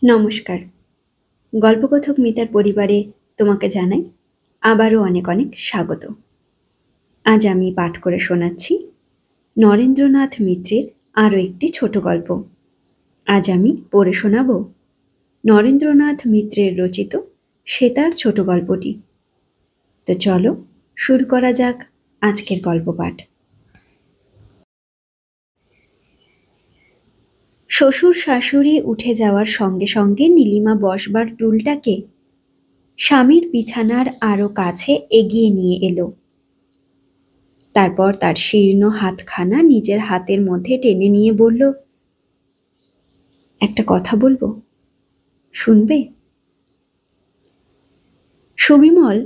নমস্কার। গল্পকথক মিতার পরিবারে তোমাকে জানাই আবারও অনেক অনেক স্বাগত। আজ আমি পাঠ করে শোনাচ্ছি নরেন্দ্রনাথ মিত্রের আরও একটি ছোট গল্প। আজ আমি পড়ে শোনাব নরেন্দ্রনাথ মিত্রের রচিত সেতার ছোট গল্পটি। তো চলো শুরু করা যাক আজকের গল্প পাঠ। শ্বশুর শাশুড়ি উঠে যাওয়ার সঙ্গে সঙ্গে নীলিমা বসবার টুলটাকে স্বামীর বিছানার আরো কাছে এগিয়ে নিয়ে এলো। তারপর তার শীর্ণ হাতখানা নিজের হাতের মধ্যে টেনে নিয়ে বলল, একটা কথা বলবো, শুনবে? সুবিমল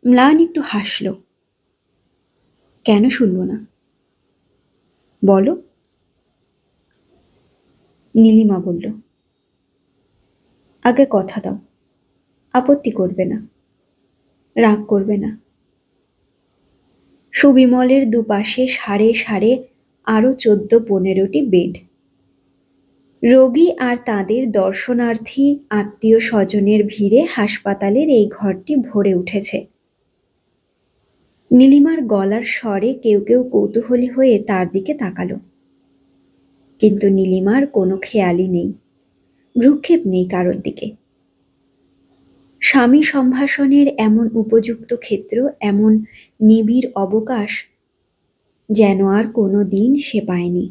ম্লান একটু হাসল। কেন শুনবো না, বলো। নীলিমা বলল, আগে কথা দাও, আপত্তি করবে না, রাগ করবে না। সুবিমলের দুপাশে সাড়ে সাড়ে আরো 14-15টি বেড। রোগী আর তাদের দর্শনার্থী আত্মীয় স্বজনের ভিড়ে হাসপাতালের এই ঘরটি ভরে উঠেছে। নীলিমার গলার স্বরে কেউ কেউ কৌতূহলী হয়ে তার দিকে তাকালো, কিন্তু নীলিমার কোনো খেয়ালই নেই, ভ্রুক্ষেপ নেই কারোর দিকে। স্বামী সম্ভাষণের এমন উপযুক্ত ক্ষেত্র, এমন নিবিড় অবকাশ যেন আর কোনো দিন সে পায়নি।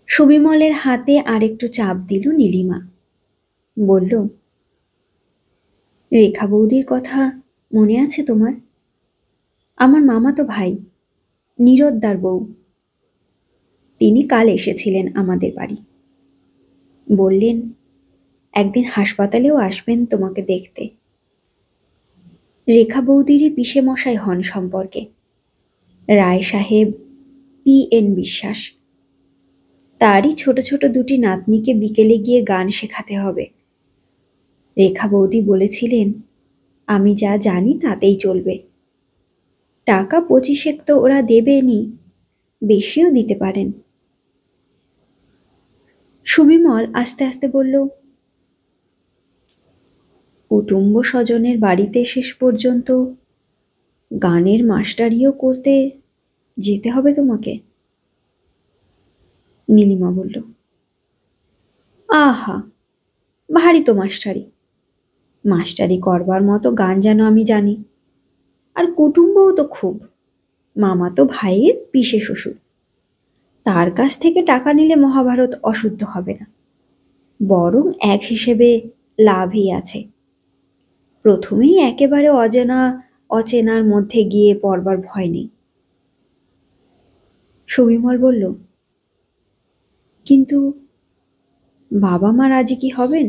সুবিমলের হাতে আরেকটু চাপ দিল নীলিমা, বলল, রেখা বৌদির কথা মনে আছে তোমার? আমার মামাতো ভাই, নীরোদ্দার বউ। তিনি কাল এসেছিলেন আমাদের বাড়ি। বললেন একদিন হাসপাতালেও আসবেন তোমাকে দেখতে। রেখা বৌদিরই পিসে মশাই হন সম্পর্কে, রায় সাহেব P.N. বিশ্বাস। তারই ছোট ছোট দুটি নাতনিকে বিকেলে গিয়ে গান শেখাতে হবে। রেখা বৌদি বলেছিলেন, আমি যা জানি তাতেই চলবে। টাকা 25 তো ওরা দেবেনি, বেশিও দিতে পারেন। সুবিমল আস্তে আস্তে বলল, কুটুম্ব স্বজনের বাড়িতে শেষ পর্যন্ত গানের মাস্টারিও করতে যেতে হবে তোমাকে। নীলিমা বলল, আহা, ভারী তো মাস্টারি। মাস্টারি করবার মতো গান যেন আমি জানি, আর কুটুম্বও তো খুব। মামা তো ভাইয়ের পিসে শ্বশুর, তার কাছ থেকে টাকা নিলে মহাভারত অশুদ্ধ হবে না, বরং এক হিসেবে লাভই আছে। প্রথমেই একেবারে অচেনার মধ্যে গিয়ে পড়বার ভয় নেই। সুবিমল বলল, কিন্তু বাবা মা রাজি কি হবেন?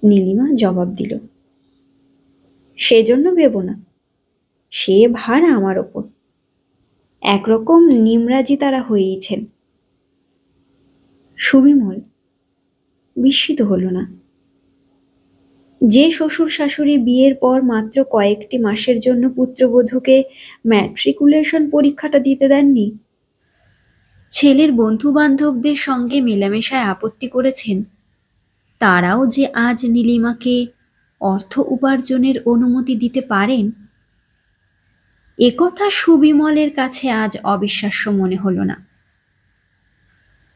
নীলিমা জবাব দিল, সেজন্য ভেবো না, সে ভার আমার ওপর। একরকম নিমরাজি তারা হয়েইছেন। সুবিমল বিস্মিত হল না। যে শ্বশুর শাশুড়ি বিয়ের পর মাত্র কয়েকটি মাসের জন্য পুত্রবধূকে ম্যাট্রিকুলেশন পরীক্ষাটা দিতে দেননি, ছেলের বন্ধু বান্ধবদের সঙ্গে মেলামেশায় আপত্তি করেছেন, তারাও যে আজ নীলিমাকে অর্থ উপার্জনের অনুমতি দিতে পারেন, একথা সুবিমলের কাছে আজ অবিশ্বাস্য মনে হল না।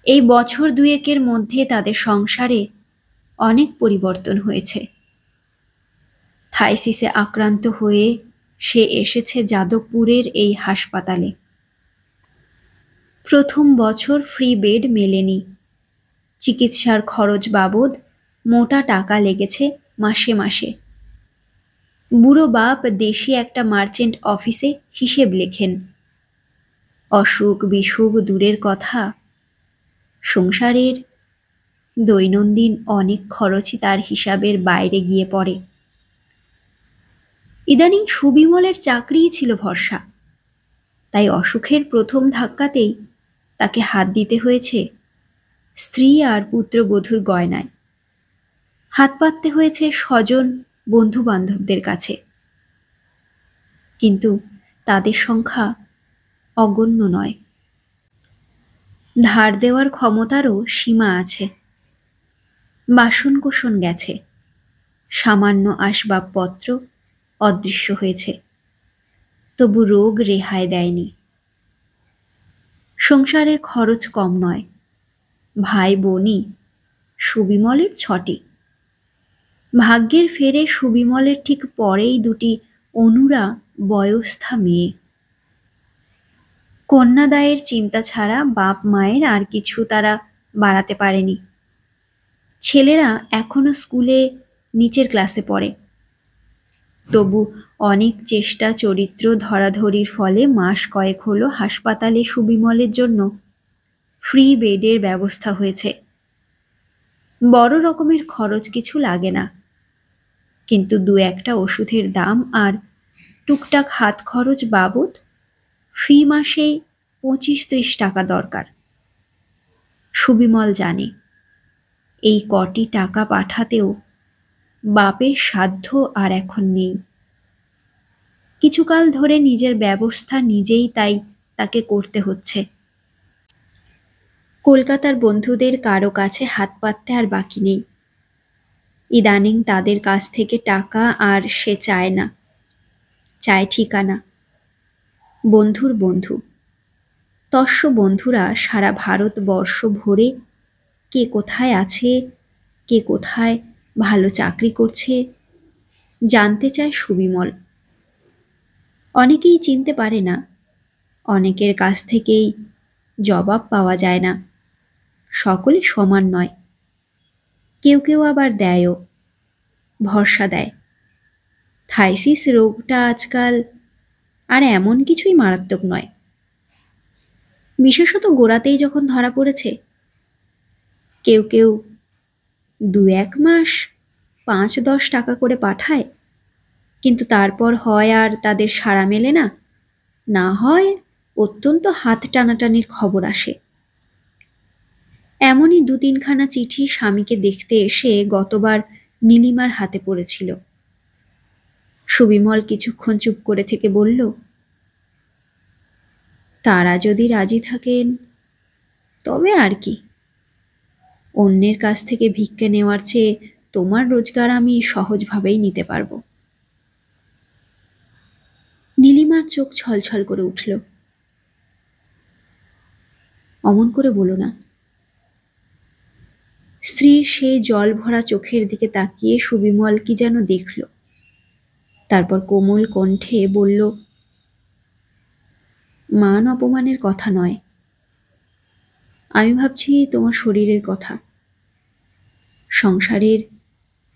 এই বছর দুয়েকের মধ্যে তাদের সংসারে অনেক পরিবর্তন হয়েছে। থাইসিসে আক্রান্ত হয়ে সে এসেছে যাদবপুরের এই হাসপাতালে। প্রথম বছর ফ্রি বেড মেলেনি, চিকিৎসার খরচ বাবদ মোটা টাকা লেগেছে মাসে মাসে। বুড়ো বাপ দেশি একটা মার্চেন্ট অফিসে হিসেব লেখেন। অসুখ বিসুখ দূরের কথা, সংসারের দৈনন্দিন অনেক খরচই তার হিসাবের বাইরে গিয়ে পড়ে। ইদানিং সুবিমলের চাকরিই ছিল ভরসা, তাই অসুখের প্রথম ধাক্কাতেই তাকে হাত দিতে হয়েছে স্ত্রী আর পুত্রবধূর গয়নায়। হাত পাততে হয়েছে স্বজন বন্ধু বান্ধবদের কাছে, কিন্তু তাদের সংখ্যা অগণ্য নয়। ধার দেওয়ার ক্ষমতারও সীমা আছে। বাসনকোসন গেছে, সামান্য আসবাবপত্র অদৃশ্য হয়েছে, তবু রোগ রেহাই দেয়নি। সংসারের খরচ কম নয়, ভাই বোনই সুবিমলের 6টি। ভাগ্যের ফেরে সুবিমলের ঠিক পরেই 2টি অনুরা বয়স্থা মেয়ে। কন্যাদায়ের চিন্তা ছাড়া বাপ মায়ের আর কিছু তারা বাড়াতে পারেনি। ছেলেরা এখনো স্কুলে নিচের ক্লাসে পড়ে, তবু অনেক চেষ্টা চরিত্র ধরাধরির ফলে মাস কয়েক হলো হাসপাতালে সুবিমলের জন্য ফ্রি বেডের ব্যবস্থা হয়েছে। বড় রকমের খরচ কিছু লাগে না, কিন্তু 2-1টা ওষুধের দাম আর টুকটাক হাত খরচ বাবদ ফি মাসেই 25-30 টাকা দরকার। সুবিমল জানে এই কটি টাকা পাঠাতেও বাপের সাধ্য আর এখন নেই। কিছুকাল ধরে নিজের ব্যবস্থা নিজেই তাই তাকে করতে হচ্ছে। কলকাতার বন্ধুদের কারো কাছে হাত পাততে আর বাকি নেই। ইদানিং তাদের কাছ থেকে টাকা আর সে চায় না, চায় ঠিকানা। বন্ধুর বন্ধু, তস্য বন্ধুরা সারা ভারতবর্ষ ভরে কে কোথায় আছে, কে কোথায় ভালো চাকরি করছে জানতে চায় সুবিমল। অনেকেই চিনতে পারে না, অনেকের কাছ থেকেই জবাব পাওয়া যায় না। সকলে সমান নয়, কেউ কেউ আবার দেয়ও, ভরসা দেয়। থাইসিস রোগটা আজকাল আর এমন কিছুই মারাত্মক নয়, বিশেষত গোড়াতেই যখন ধরা পড়েছে। কেউ কেউ 2-1 মাস 5-10 টাকা করে পাঠায়, কিন্তু তারপর হয় আর তাদের সাড়া মেলে না, না হয় অত্যন্ত হাত টানাটানির খবর আসে। এমনই 2-3খানা চিঠি স্বামীকে দেখতে এসে গতবার নীলিমার হাতে পড়েছিল। সুবিমল কিছুক্ষণ চুপ করে থেকে বলল, তারা যদি রাজি থাকেন তবে আর কি। অন্যের কাছ থেকে ভিক্ষে নেওয়ার চেয়ে তোমার রোজগার আমি সহজভাবেই নিতে পারবো। নীলিমার চোখ ছলছল করে উঠল। অমন করে বলো না। স্ত্রীর সেই জল ভরা চোখের দিকে তাকিয়ে সুবিমল কি যেন দেখল, তারপর কোমল কণ্ঠে বলল, মান অপমানের কথা নয়, আমি ভাবছি তোমার শরীরের কথা। সংসারের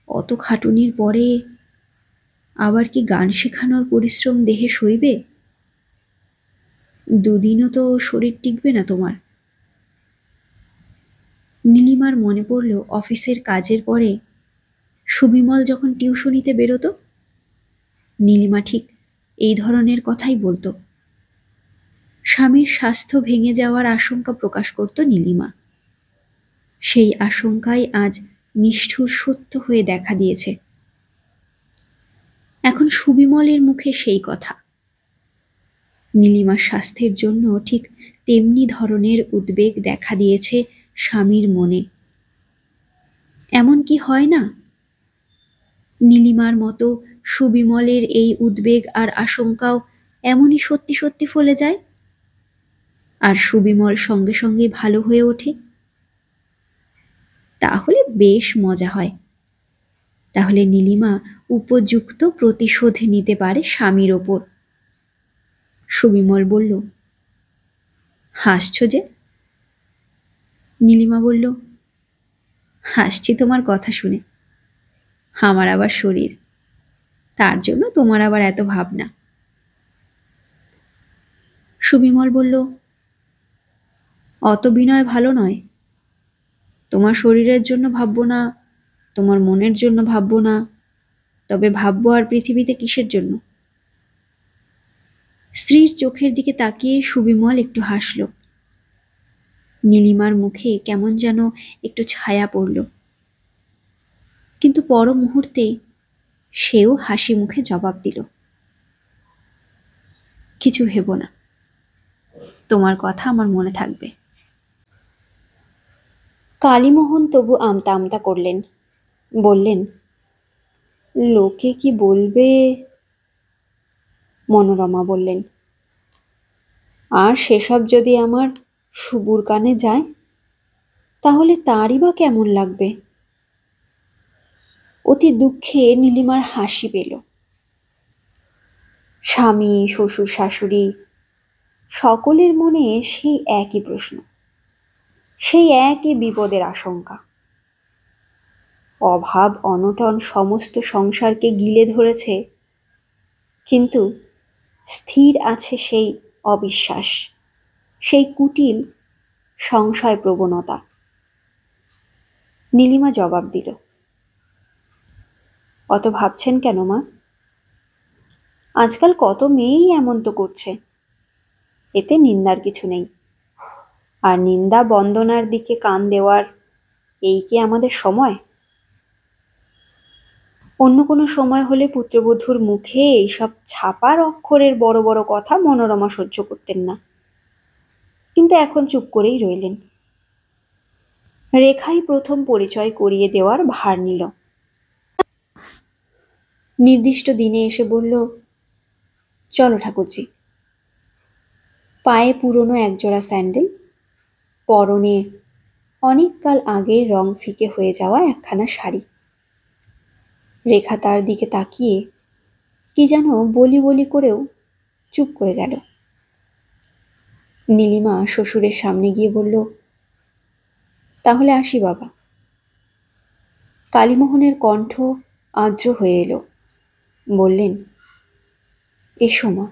অত খাটুনির পরে আবার কি গান শেখানোর পরিশ্রম দেহে সইবে? 2 দিনও তো শরীর টিকবে না তোমার। নীলিমার মনে পড়ল অফিসের কাজের পরে সুবিমল যখন টিউশনিতে বেরোতো, নীলিমা ঠিক এই ধরনের কথাই বলতো। স্বামীর স্বাস্থ্য ভেঙে যাওয়ার আশঙ্কা প্রকাশ করত নীলিমা। সেই আশঙ্কাই আজ নিষ্ঠুর সত্য হয়ে দেখা দিয়েছে। এখন সুবিমলের মুখে সেই কথা। নীলিমার স্বাস্থ্যের জন্য ঠিক তেমনি ধরনের উদ্বেগ দেখা দিয়েছে স্বামীর মনে। এমন কি হয় না? নীলিমার মতো সুবিমলের এই উদ্বেগ আর আশঙ্কাও এমনই সত্যি সত্যি ফলে যায়, আর সুবিমল সঙ্গে সঙ্গে ভালো হয়ে ওঠে। তাহলে বেশ মজা হয়। তাহলে নীলিমা উপযুক্ত প্রতিশোধ নিতে পারে স্বামীর ওপর। সুবিমল বলল, হাসছ যে? নীলিমা বলল, হাসছি তোমার কথা শুনে। আমার আবার শরীর, তার জন্য তোমার আবার এত ভাবনা। সুবিমল বলল, অত বিনয় ভালো নয়। তোমার শরীরের জন্য ভাববো না, তোমার মনের জন্য ভাববো না, তবে ভাববো আর পৃথিবীতে কিসের জন্য? স্ত্রীর চোখের দিকে তাকিয়ে সুবিমল একটু হাসল। নীলিমার মুখে কেমন যেন একটু ছায়া পড়ল, কিন্তু পর মুহূর্তে সেও হাসি মুখে জবাব দিল, কিছু ভেবো না, তোমার কথা আমার মনে থাকবে। কালীমোহন তবু আমতা আমতা করলেন, বললেন, লোকে কি বলবে? মনোরমা বললেন, আর সেসব যদি আমার শুভুর কানে যায় তাহলে তারই বা কেমন লাগবে? অতি দুঃখে নীলিমার হাসি পেল। স্বামী, শ্বশুর, শাশুড়ি সকলের মনে সেই একই প্রশ্ন, সেই একই বিপদের আশঙ্কা। অভাব অনটন সমস্ত সংসারকে গিলে ধরেছে, কিন্তু স্থির আছে সেই অবিশ্বাস, সেই কুটিল সংশয় প্রবণতা। নীলিমা জবাব দিল, অত ভাবছেন কেন মা? আজকাল কত মেয়েই এমন তো করছে, এতে নিন্দার কিছু নেই। আর নিন্দা বন্দনার দিকে কান দেওয়ার এই কি আমাদের সময়? অন্য কোনো সময় হলে পুত্রবধূর মুখে এইসব ছাপার অক্ষরের বড় বড় কথা মনোরমা সহ্য করতেন না, কিন্তু এখন চুপ করেই রইলেন। রেখাই প্রথম পরিচয় করিয়ে দেওয়ার ভার নিল। নির্দিষ্ট দিনে এসে বলল, চলো ঠাকুরজি। পায়ে পুরনো একজোড়া স্যান্ডেল, পরনে অনেককাল আগের রং ফিকে হয়ে যাওয়া একখানা শাড়ি। রেখা তার দিকে তাকিয়ে কি যেন বলি বলি করেও চুপ করে গেল। নীলিমা শ্বশুরের সামনে গিয়ে বলল, তাহলে আসি বাবা। কালীমোহনের কণ্ঠ আর্দ্র হয়ে এলো। বললেন, এসো মা।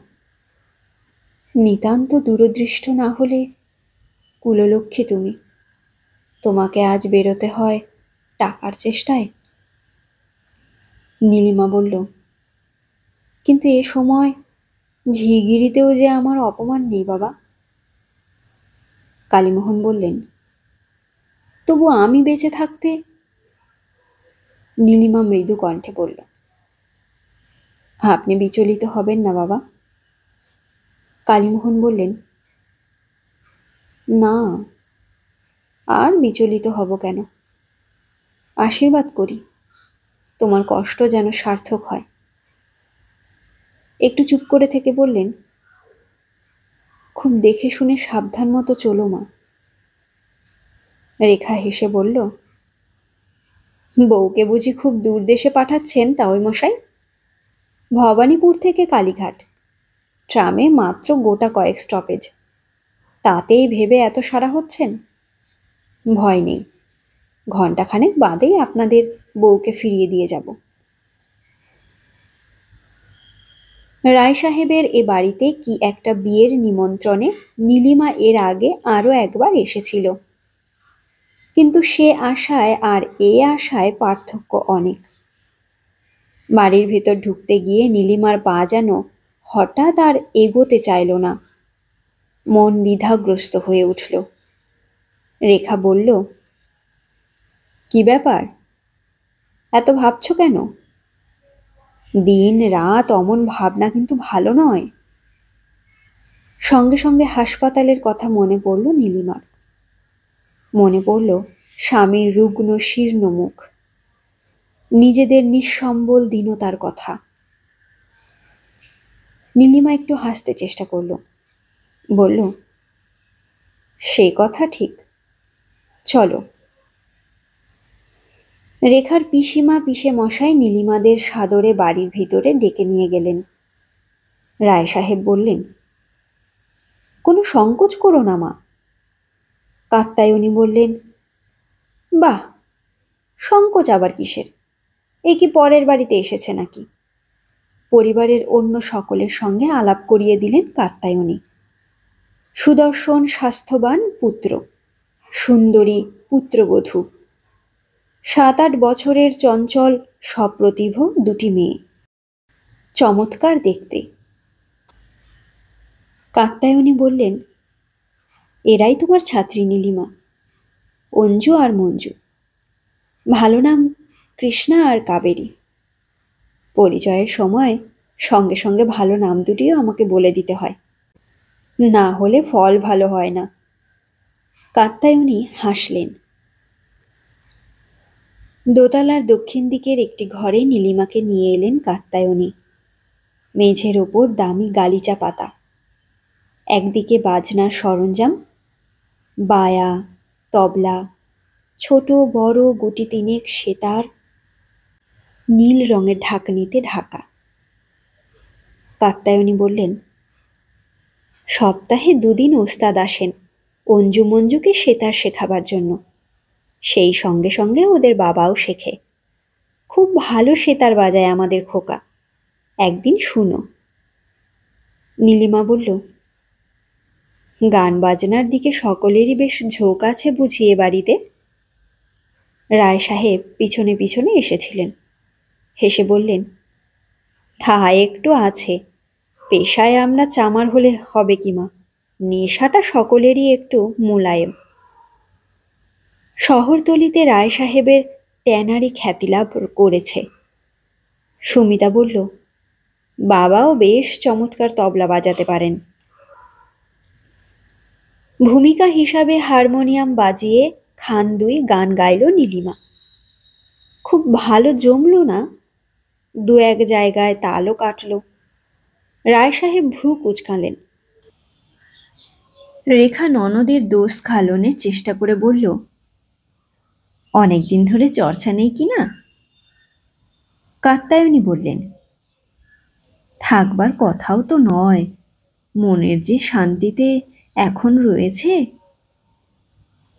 নিতান্ত দূরদৃষ্ট না হলে কুললক্ষ্মী তুমি, তোমাকে আজ বেরোতে হয় টাকার চেষ্টায়। নীলিমা বলল, কিন্তু এ সময় ঝিগিরিতেও যে আমার অপমান নেই বাবা। কালীমোহন বললেন, তবু আমি বেঁচে থাকতে। নীলিমা মৃদু কণ্ঠে বলল, আপনি বিচলিত হবেন না বাবা। কালীমোহন বললেন, না, আর বিচলিত হব কেন? আশীর্বাদ করি তোমার কষ্ট যেন সার্থক হয়। একটু চুপ করে থেকে বললেন, খুব দেখে শুনে সাবধান মতো চলো মা। রেখা হেসে বলল, বউকে বুঝি খুব দূর দেশে পাঠাচ্ছেন তাওই মশাই? ভবানীপুর থেকে কালীঘাট, ট্রামে মাত্র গোটা কয়েক স্টপেজ, তাতেই ভেবে এত সারা হচ্ছেন? ভয় নেই, ঘণ্টাখানেক বাদেই আপনাদের বউকে ফিরিয়ে দিয়ে যাব। রায় সাহেবের এ বাড়িতে কি একটা বিয়ের নিমন্ত্রণে নীলিমা এর আগে আরও একবার এসেছিল, কিন্তু সে আশায় আর এ আশায় পার্থক্য অনেক। বাড়ির ভেতর ঢুকতে গিয়ে নীলিমার পা যেন হঠাৎ আর এগোতে চাইল না, মন দ্বিধাগ্রস্ত হয়ে উঠল। রেখা বলল, কি ব্যাপার, এত ভাবছো কেন? দিন রাত অমন ভাবনা কিন্তু ভালো নয়। সঙ্গে সঙ্গে হাসপাতালের কথা মনে পড়ল নীলিমার। মনে পড়ল স্বামীর রুগ্ন শীর্ণ মুখ, নিজেদের নিঃসম্বল দীনতার কথা। নীলিমা একটু হাসতে চেষ্টা করল, বলল, সে কথা ঠিক, চলো। রেখার পিসিমা পিসে মশাই নীলিমাদের সাদরে বাড়ির ভিতরে ডেকে নিয়ে গেলেন। রায় সাহেব বললেন, কোনো সংকোচ করো না মা। কাত্যায়নী বললেন, বাহ, সংকোচ আবার কিসের? এ কি পরের বাড়িতে এসেছে নাকি? পরিবারের অন্য সকলের সঙ্গে আলাপ করিয়ে দিলেন কাত্যায়নী। সুদর্শন স্বাস্থ্যবান পুত্র, সুন্দরী পুত্রবধূ, 7-8 বছরের চঞ্চল সপ্রতিভ দুটি মেয়ে, চমৎকার দেখতে। কাত্যায়নী বললেন, এরাই তোমার ছাত্রী নীলিমা, অঞ্জু আর মঞ্জু। ভালো নাম কৃষ্ণা আর কাবেরী। পরিচয়ের সময় সঙ্গে সঙ্গে ভালো নাম দুটিও আমাকে বলে দিতে হয়, না হলে ফল ভালো হয় না। কাত্যায়নী হাসলেন, দোতলার দক্ষিণ দিকের একটি ঘরে নীলিমাকে নিয়ে এলেন কাত্যায়নী। মেঝের ওপর দামি গালিচা পাতা, একদিকে বাজনার সরঞ্জাম, বায়া, তবলা, ছোট বড় গুটি তিনেক সেতার, নীল রঙের ঢাকনিতে ঢাকা। কাত্যায়নী বললেন, সপ্তাহে 2 দিন ওস্তাদ আসেন অঞ্জু মঞ্জুকে সেতার শেখাবার জন্য। সেই সঙ্গে সঙ্গে ওদের বাবাও শেখে। খুব ভালো সেতার বাজায় আমাদের খোকা, একদিন শুনো। নীলিমা বলল, গান বাজনার দিকে সকলেরই বেশ ঝোঁক আছে বুঝিয়ে বাড়িতে। রায় সাহেব পিছনে পিছনে এসেছিলেন, হেসে বললেন, তা একটু আছে, পেশায় আমরা চামার হলে হবে কি মা, নেশাটা সকলেরই একটু মোলায়েম। শহরতলিতে রায় সাহেবের ট্যানারি খ্যাতিলাভ করেছে। সুমিতা বলল, বাবাও বেশ চমৎকার তবলা বাজাতে পারেন। ভূমিকা হিসাবে হারমোনিয়াম বাজিয়ে খান 2 গান গাইল নীলিমা। খুব ভালো জমল না, 2-1 জায়গায় তালও কাটল। রায় সাহেব ভ্রু কুঁচকালেন। রেখা ননদের দোষ খালনের চেষ্টা করে বলল, অনেকদিন ধরে চর্চা নেই কি না? কাত্যায়নী বললেন, থাকবার কথাও তো নয়, মনের যে শান্তিতে এখন রয়েছে।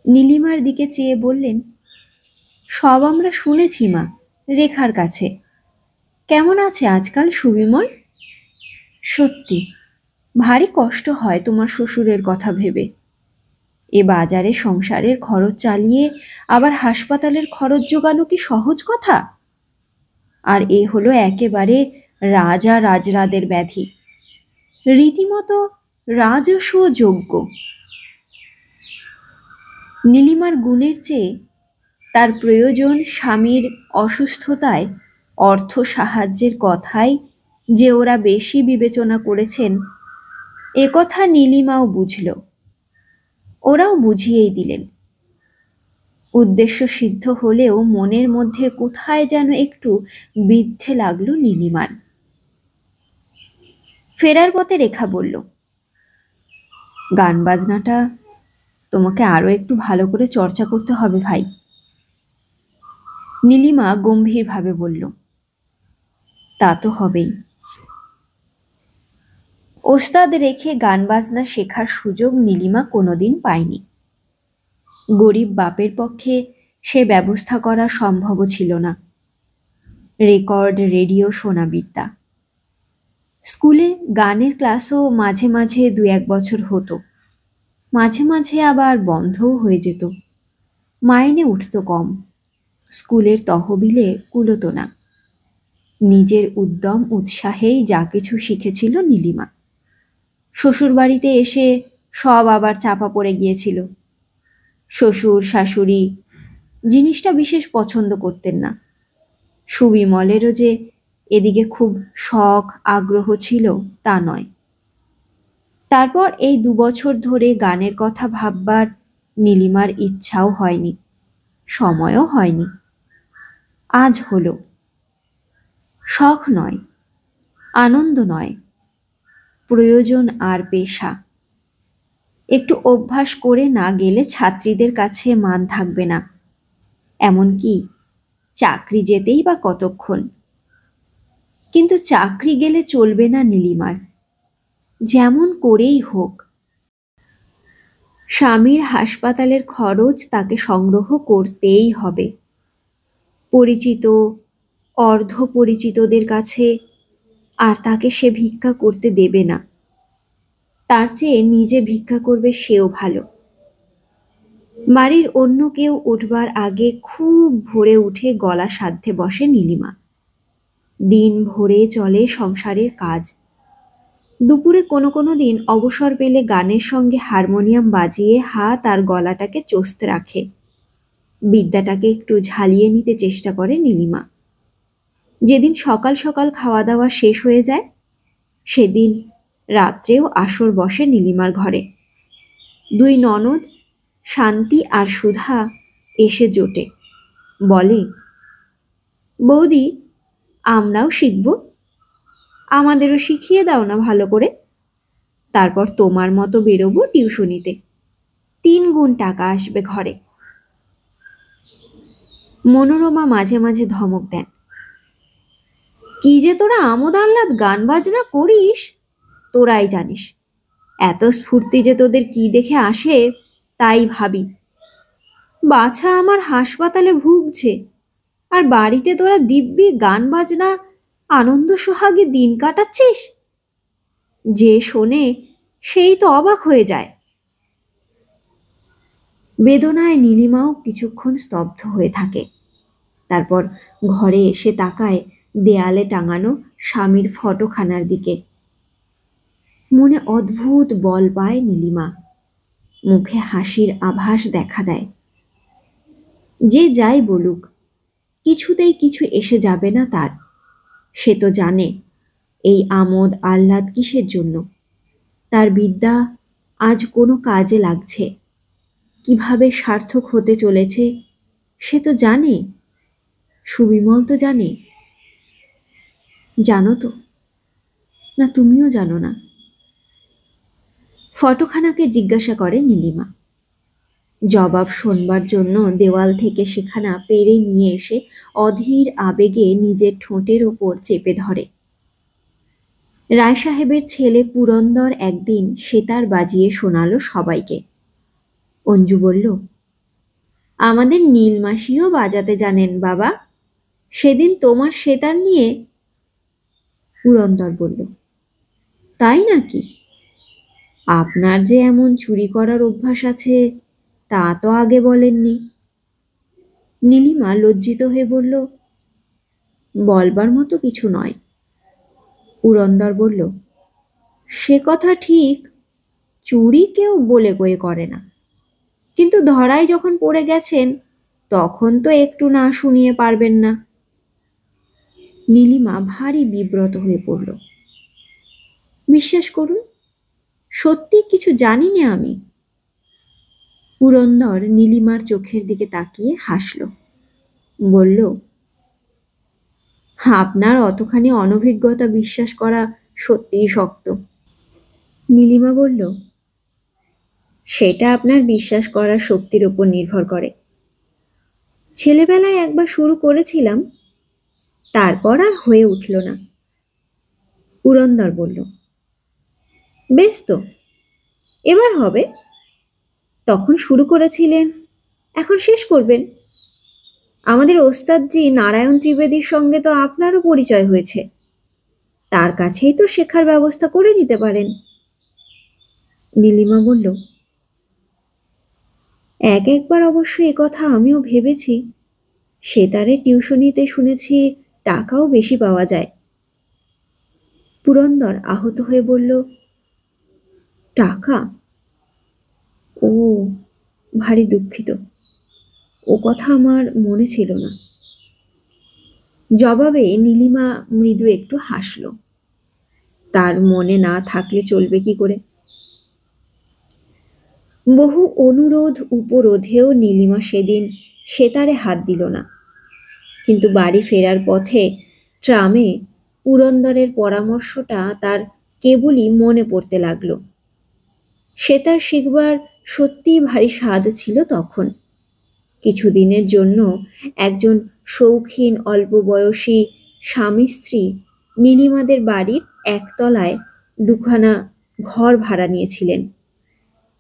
নীলিমার দিকে চেয়ে বললেন, সব আমরা শুনেছি মা, রেখার কাছে। কেমন আছে আজকাল সুবিমল? সত্যি ভারী কষ্ট হয় তোমার শ্বশুরের কথা ভেবে। এ বাজারে সংসারের খরচ চালিয়ে আবার হাসপাতালের খরচ জোগানো কি সহজ কথা? আর এ হলো একেবারে রাজা রাজরাদের ব্যাধি, রীতিমতো রাজস্ব যোগ্য। নীলিমার গুণের চেয়ে তার প্রয়োজন স্বামীর অসুস্থতায় অর্থ সাহায্যের কথাই যে ওরা বেশি বিবেচনা করেছেন, এ কথা নীলিমাও বুঝল। ওরাও বুঝিয়েই দিলেন। উদ্দেশ্য সিদ্ধ হলেও মনের মধ্যে কোথায় যেন একটু বিদ্ধে লাগলো নীলিমার। ফেরার পথে রেখা বলল, গান বাজনাটা তোমাকে আরো একটু ভালো করে চর্চা করতে হবে ভাই। নীলিমা গম্ভীরভাবে বলল, তা তো হবেই। ওস্তাদ রেখে গান বাজনা শেখার সুযোগ নীলিমা কোনোদিন পায়নি। গরিব বাপের পক্ষে সে ব্যবস্থা করা সম্ভবও ছিল না। রেকর্ড রেডিও শোনা বিদ্যা। স্কুলে গানের ক্লাসও মাঝে মাঝে 2-1 বছর হতো, মাঝে মাঝে আবার বন্ধও হয়ে যেত। মাইনে উঠত কম, স্কুলের তহবিলে কুলোতো না। নিজের উদ্যম উৎসাহেই যা কিছু শিখেছিল নীলিমা। শ্বশুরবাড়িতে এসে সব আবার চাপা পড়ে গিয়েছিল। শ্বশুর শাশুড়ি জিনিসটা বিশেষ পছন্দ করতেন না। সুবিমলেরও যে এদিকে খুব শখ আগ্রহ ছিল তা নয়। তারপর এই 2 বছর ধরে গানের কথা ভাববার নীলিমার ইচ্ছাও হয়নি, সময়ও হয়নি। আজ হলো। শখ নয়, আনন্দ নয়, প্রয়োজন আর পেশা। একটু অভ্যাস করে না গেলে ছাত্রীদের কাছে মান থাকবে না, এমনকি চাকরি যেতেই বা কতক্ষণ। কিন্তু চাকরি গেলে চলবে না নীলিমার, যেমন করেই হোক। স্বামীর হাসপাতালের খরচ তাকে সংগ্রহ করতেই হবে। পরিচিত অর্ধ পরিচিতদের কাছে আর তাকে সে ভিক্ষা করতে দেবে না। তার চেয়ে নিজে ভিক্ষা করবে সেও ভালো। বাড়ির অন্য কেউ উঠবার আগে খুব ভোরে উঠে গলা সাধ্যে বসে নীলিমা। দিন ভরে চলে সংসারের কাজ। দুপুরে কোনো কোনো দিন অবসর পেলে গানের সঙ্গে হারমোনিয়াম বাজিয়ে হাত আর গলাটাকে চোস্ত রাখে। বিদ্যাটাকে একটু ঝালিয়ে নিতে চেষ্টা করে নীলিমা। যেদিন সকাল সকাল খাওয়া দাওয়া শেষ হয়ে যায়, সেদিন রাত্রেও আসর বসে নীলিমার ঘরে। 2 ননদ শান্তি আর সুধা এসে জোটে, বলে, বৌদি, আমরাও শিখব, আমাদেরও শিখিয়ে দাও না ভালো করে। তারপর তোমার মতো বেরোবো টিউশনিতে, 3 গুণ টাকা আসবে ঘরে। মনোরমা মাঝে মাঝে ধমক দেন, কি যে তোরা আমোদ আহ্লাদ গান বাজনা করিস, তোরাই জানিস। এত স্ফূর্তি যে তোদের কি দেখে আসে তাই ভাবি। বাছা আমার হাসপাতালে ভুগছে, আর বাড়িতে তোরা দিব্যি গান বাজনা আনন্দ সোহাগে দিন কাটাচ্ছিস। যে শোনে সেই তো অবাক হয়ে যায়। বেদনায় নীলিমাও কিছুক্ষণ স্তব্ধ হয়ে থাকে। তারপর ঘরে এসে তাকায় দেয়ালে টাঙানো স্বামীর ফটোখানার দিকে। মনে অদ্ভুত বল পায় নীলিমা, মুখে হাসির আভাস দেখা দেয়। যে যাই বলুক, কিছুতেই কিছু এসে যাবে না তার। সে তো জানে এই আমোদ আহ্লাদ কিসের জন্য। তার বিদ্যা আজ কোনো কাজে লাগছে, কিভাবে সার্থক হতে চলেছে সে তো জানে। সুবিমল তো জানে। জানো তো, না তুমিও জানো না? ফটোখানাকে জিজ্ঞাসা করে নীলিমা। জবাব শোনবার জন্য দেওয়াল থেকে সেখানা পেরে নিয়ে এসে অধীর আবেগে নিজের ঠোঁটের ওপর চেপে ধরে। রায় সাহেবের ছেলে পুরন্দর একদিন সেতার বাজিয়ে শোনালো সবাইকে। অঞ্জু বলল, আমাদের নীলমাসিও বাজাতে জানেন বাবা, সেদিন তোমার সেতার নিয়ে। পুরন্দর বলল, তাই নাকি? আপনার যে এমন চুরি করার অভ্যাস আছে তা তো আগে বলেননি। নীলিমা লজ্জিত হয়ে বলল, বলবার মতো কিছু নয়। পুরন্দর বলল, সে কথা ঠিক, চুরি কেউ বলে কয়ে করে না, কিন্তু ধরায় যখন পড়ে গেছেন তখন তো একটু না শুনিয়ে পারবেন না। নীলিমা ভারী বিব্রত হয়ে পড়ল। বিশ্বাস করুন, সত্যি কিছু জানি না আমি। পুরন্দর নীলিমার চোখের দিকে তাকিয়ে হাসল, বলল, আপনার অতখানি অনভিজ্ঞতা বিশ্বাস করা সত্যিই শক্ত। নীলিমা বলল, সেটা আপনার বিশ্বাস করার শক্তির উপর নির্ভর করে। ছেলেবেলায় একবার শুরু করেছিলাম, তারপর আর হয়ে উঠল না। পুরন্দর বলল, বেশ তো, এবার হবে। তখন শুরু করেছিলেন, এখন শেষ করবেন। আমাদের ওস্তাদজি নারায়ণ ত্রিবেদীর সঙ্গে তো আপনারও পরিচয় হয়েছে, তার কাছেই তো শেখার ব্যবস্থা করে নিতে পারেন। নীলিমা বলল, একবার অবশ্য কথা আমিও ভেবেছি। সেতারে টিউশনিতে শুনেছি টাকাও বেশি পাওয়া যায়। পুরন্দর আহত হয়ে বলল, টাকা? ও, ভারী দুঃখিত, ও কথা আমার মনে ছিল না। জবাবে নীলিমা মৃদু একটু হাসল। তার মনে না থাকলে চলবে কি করে? বহু অনুরোধ উপরোধেও নীলিমা সেদিন সেতারে হাত দিল না। কিন্তু বাড়ি ফেরার পথে ট্রামে পুরন্দরের পরামর্শটা তার কেবলই মনে পড়তে লাগলো। সেতার শিখবার সত্যিই ভারী স্বাদ ছিল তখন। কিছুদিনের জন্য একজন শৌখিন অল্প বয়সী স্বামী স্ত্রী নীলিমাদের বাড়ির একতলায় দুখানা ঘর ভাড়া নিয়েছিলেন।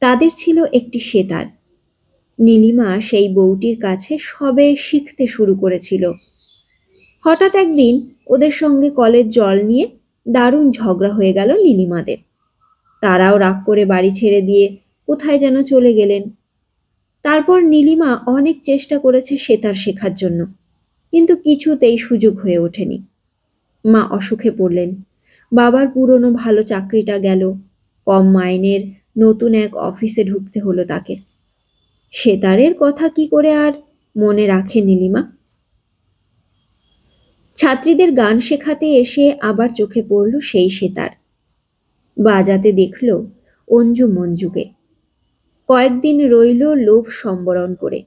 তাদের ছিল একটি সেতার। নীলিমা সেই বউটির কাছে সবে শিখতে শুরু করেছিল। হঠাৎ একদিন ওদের সঙ্গে কলের জল নিয়ে দারুণ ঝগড়া হয়ে গেল নীলিমাদের। তারাও রাগ করে বাড়ি ছেড়ে দিয়ে কোথায় যেন চলে গেলেন। তারপর নীলিমা অনেক চেষ্টা করেছে সেতার শেখার জন্য, কিন্তু কিছুতেই সুযোগ হয়ে ওঠেনি। মা অসুখে পড়লেন, বাবার পুরনো ভালো চাকরিটা গেল, কম মাইনের নতুন এক অফিসে ঢুকতে হলো তাকে। সেতারের কথা কি করে আর মনে রাখে নীলিমা? ছাত্রীদের গান শেখাতে এসে আবার চোখে পড়ল সেই সেতার। বাজাতে দেখল অঞ্জু মঞ্জুকে। কয়েকদিন রইল লোভ সম্বরণ করে।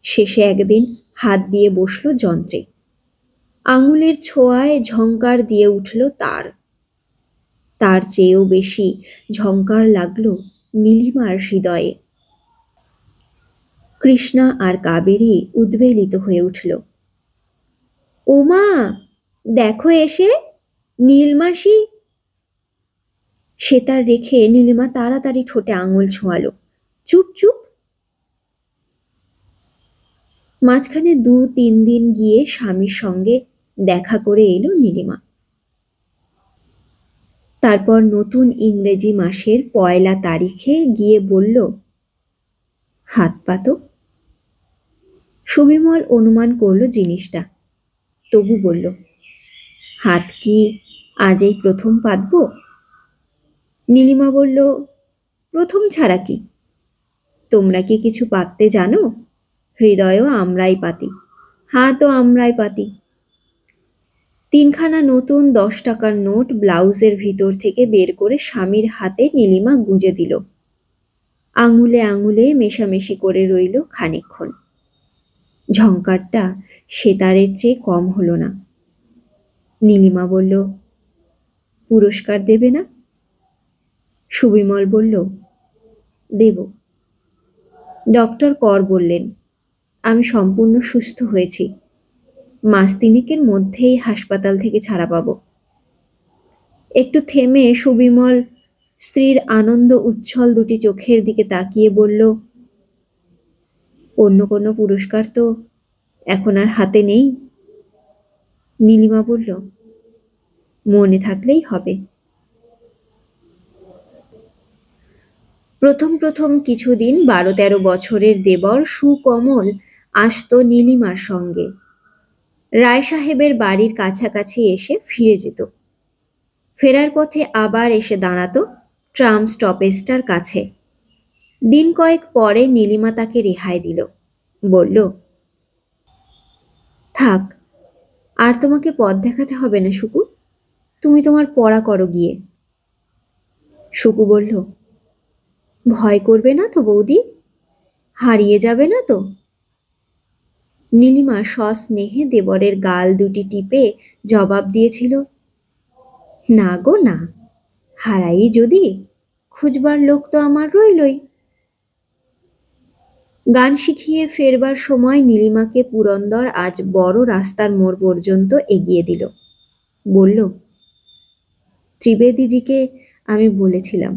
শেষে একদিন হাত দিয়ে বসল যন্ত্রে। আঙুলের ছোঁয়ায় ঝংকার দিয়ে উঠল তার। তার চেয়েও বেশি ঝংকার লাগলো নীলিমার হৃদয়ে। কৃষ্ণা আর কাবেরী উদ্বেলিত হয়ে উঠল। ওমা, দেখো এসে নীলমাসি। সেতার রেখে নীলিমা তাড়াতাড়ি ঠোঁটে আঙুল ছোঁয়ালো। চুপ চুপ। মাঝখানে ২-৩ দিন গিয়ে স্বামীর সঙ্গে দেখা করে এলো নীলিমা। তারপর নতুন ইংরেজি মাসের ১লা তারিখে গিয়ে বলল, হাত পাতো। সুবিমল অনুমান করল জিনিসটা, তবু বলল, হাত কি আজ এই প্রথম পাতব? নীলিমা বলল, প্রথম ছাড়া কি? তোমরা কি কিছু পাততে জানো? হৃদয়ও আমরাই পাতি, হাতও আমরাই পাতি। ৩খানা নতুন ১০ টাকার নোট ব্লাউজের ভিতর থেকে বের করে স্বামীর হাতে নীলিমা গুঁজে দিল। আঙুলে আঙুলে মেশামেশি করে রইল খানিকক্ষণ। ঝংকারটা সেতারের চেয়ে কম হলো না। নীলিমা বলল, পুরস্কার দেবে না? সুবিমল বলল, দেব। ডক্টর কর বললেন আমি সম্পূর্ণ সুস্থ হয়েছি, মাস তিনেকের মধ্যেই হাসপাতাল থেকে ছাড়া পাব। একটু থেমে সুবিমল স্ত্রীর আনন্দ উচ্ছল দুটি চোখের দিকে তাকিয়ে বলল, অন্য কোনো পুরস্কার তো এখন আর হাতে নেই। নীলিমা বলল, মনে থাকলেই হবে। প্রথম প্রথম কিছুদিন ১২-১৩ বছরের দেবর সুকমল আসতো নীলিমার সঙ্গে। রায় সাহেবের বাড়ির কাছাকাছি এসে ফিরে যেত। ফেরার পথে আবার এসে দাঁড়াতো ট্রাম স্টপেজটার কাছে। দিন কয়েক পরে নীলিমা তাকে রেহাই দিল, বলল, থাক, আর তোমাকে পথ দেখাতে হবে না সুকু, তুমি তোমার পড়া করো গিয়ে। সুকু বলল, ভয় করবে না তো বৌদি? হারিয়ে যাবে না তো? নীলিমা সস্নেহে দেবরের গাল দুটি টিপে জবাব দিয়েছিল, না গো না, হারাই যদি, খুঁজবার লোক তো আমার রইলই। গান শিখিয়ে ফেরবার সময় নীলিমাকে পুরন্দর আজ বড় রাস্তার মোড় পর্যন্ত এগিয়ে দিল। বলল, ত্রিবেদীজিকে আমি বলেছিলাম,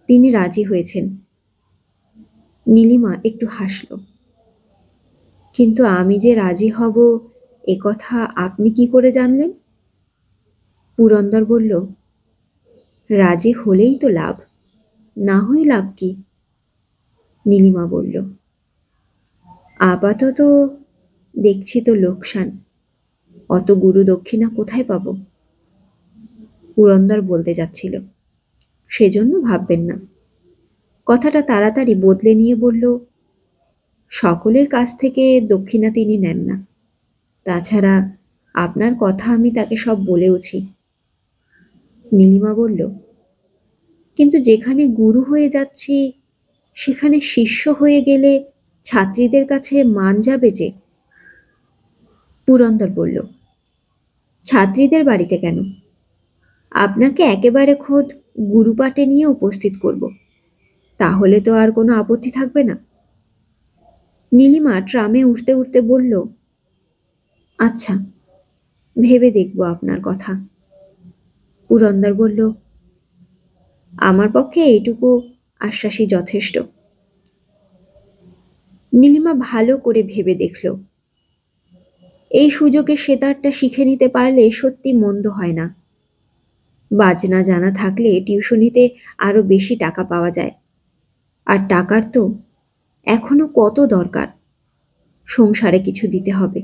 তিনি রাজি হয়েছেন। নীলিমা একটু হাসল। কিন্তু আমি যে রাজি হব এ কথা আপনি কি করে জানলেন? পুরন্দর বলল, রাজি হলেই তো লাভ, না হয় লাভ কি? নীলিমা বলল, আপাতত দেখছি তো লোকসান, অত গুরু দক্ষিণা কোথায় পাব? পুরন্দর বলতে যাচ্ছিল, সেজন্য ভাববেন না। কথাটা তাড়াতাড়ি বদলে নিয়ে বলল, সকলের কাছ থেকে দক্ষিণা তিনি নেন না, তাছাড়া আপনার কথা আমি তাকে সব বলেওছি। নীলিমা বলল, কিন্তু যেখানে গুরু হয়ে যাচ্ছি সেখানে শিষ্য হয়ে গেলে ছাত্রীদের কাছে মান যাবে যে। পুরন্দর বলল, ছাত্রীদের বাড়িতে কেন, আপনাকে একেবারে খোদ গুরুপাটে নিয়ে উপস্থিত করব, তাহলে তো আর কোনো আপত্তি থাকবে না। নীলিমা ট্রামে উঠতে উঠতে বলল, আচ্ছা, ভেবে দেখব আপনার কথা। পুরন্দর বলল, আমার পক্ষে এইটুকু আশ্বাসই যথেষ্ট। নীলিমা ভালো করে ভেবে দেখল, এই সুযোগে সেতারটা শিখে নিতে পারলে সত্যি মন্দ হয় না। বাজনা জানা থাকলে টিউশনিতে আরো বেশি টাকা পাওয়া যায়, আর টাকার তো এখনো কত দরকার, সংসারে কিছু দিতে হবে,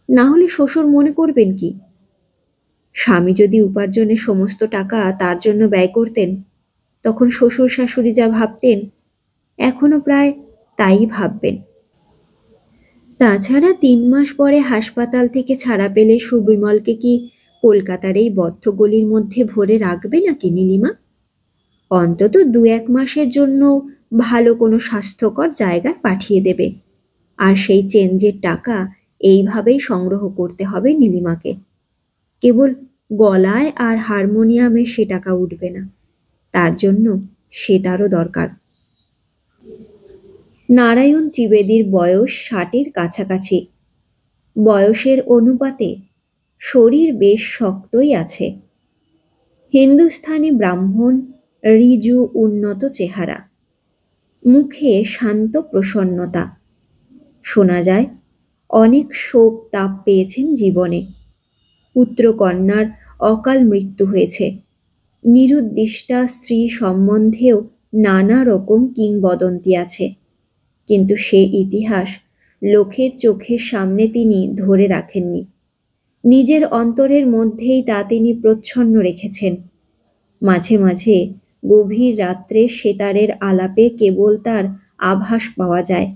না হলে শ্বশুর মনে করবেন কি? স্বামী যদি উপার্জনের সমস্ত টাকা তার জন্য ব্যয় করতেন, তখন শ্বশুর শাশুড়ি যা ভাবতেন এখনো প্রায় তাই ভাববেন। তাছাড়া ৩ মাস পরে হাসপাতাল থেকে ছাড়া পেলে সুবিমলকে কি কলকাতার এই বদ্ধ গলির মধ্যে ভরে রাখবে নাকি নীলিমা? অন্তত ২-১ মাসের জন্য ভালো কোনো স্বাস্থ্যকর জায়গায় পাঠিয়ে দেবে, আর সেই চেঞ্জের টাকা এইভাবেই সংগ্রহ করতে হবে নীলিমাকে। কেবল গলায় আর হারমোনিয়ামে সে টাকা উঠবে না, তার জন্য সেতারও দরকার। নারায়ণ ত্রিবেদীর বয়স ৬০-এর কাছাকাছি। বয়সের অনুপাতে শরীর বেশ শক্তই আছে। হিন্দুস্থানি ব্রাহ্মণ, ঋজু উন্নত চেহারা, মুখে শান্ত প্রসন্নতা। শোনা যায় অনেক শোক তাপ পেয়েছেন জীবনে। পুত্রকন্যার অকাল মৃত্যু হয়েছে। নিরুদ্দিষ্টা স্ত্রী সম্বন্ধেও নানা রকম কিংবদন্তি আছে, কিন্তু সে ইতিহাস লোকের চোখের সামনে তিনি ধরে রাখেননি। নিজের অন্তরের মধ্যেই তা তিনি প্রচ্ছন্ন রেখেছেন। মাঝে মাঝে গভীর রাত্রে সেতারের আলাপে কেবল তার আভাস পাওয়া যায়,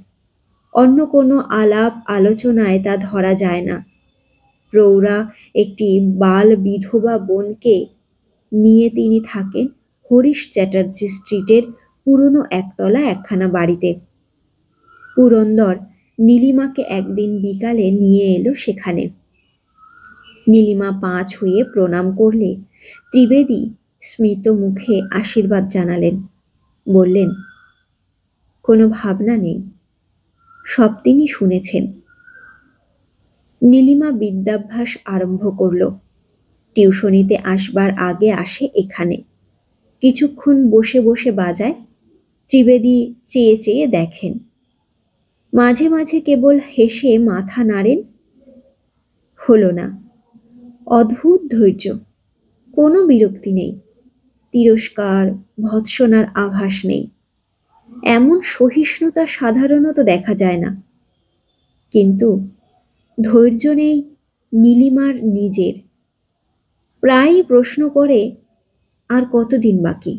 অন্য কোনো আলাপ আলোচনায় তা ধরা যায় না। প্রৌঢ়া একটি বাল বিধবা বোনকে নিয়ে তিনি থাকেন হরিশ চ্যাটার্জি স্ট্রিটের পুরনো একতলা একখানা বাড়িতে। পুরন্দর নীলিমাকে একদিন বিকালে নিয়ে এলো সেখানে। নীলিমা পা ছুঁয়ে প্রণাম করলে ত্রিবেদী স্মিত মুখে আশীর্বাদ জানালেন। বললেন, কোনো ভাবনা নেই, সব তিনি শুনেছেন। নীলিমা বিদ্যাভ্যাস আরম্ভ করল। টিউশনিতে আসবার আগে আসে এখানে, কিছুক্ষণ বসে বসে বাজায়। ত্রিবেদী চেয়ে চেয়ে দেখেন, মাঝে মাঝে কেবল হেসে মাথা নাড়েন। হলো না। অদ্ভুত ধৈর্য, কোনো বিরক্তি নেই, তিরস্কার ভৎসনার আভাস নেই। এমন সহিষ্ণুতা সাধারণত দেখা যায় না। কিন্তু ধৈর্য নেই নীলিমার নিজের। প্রায়ই প্রশ্ন করে, আর কতদিন বাকি?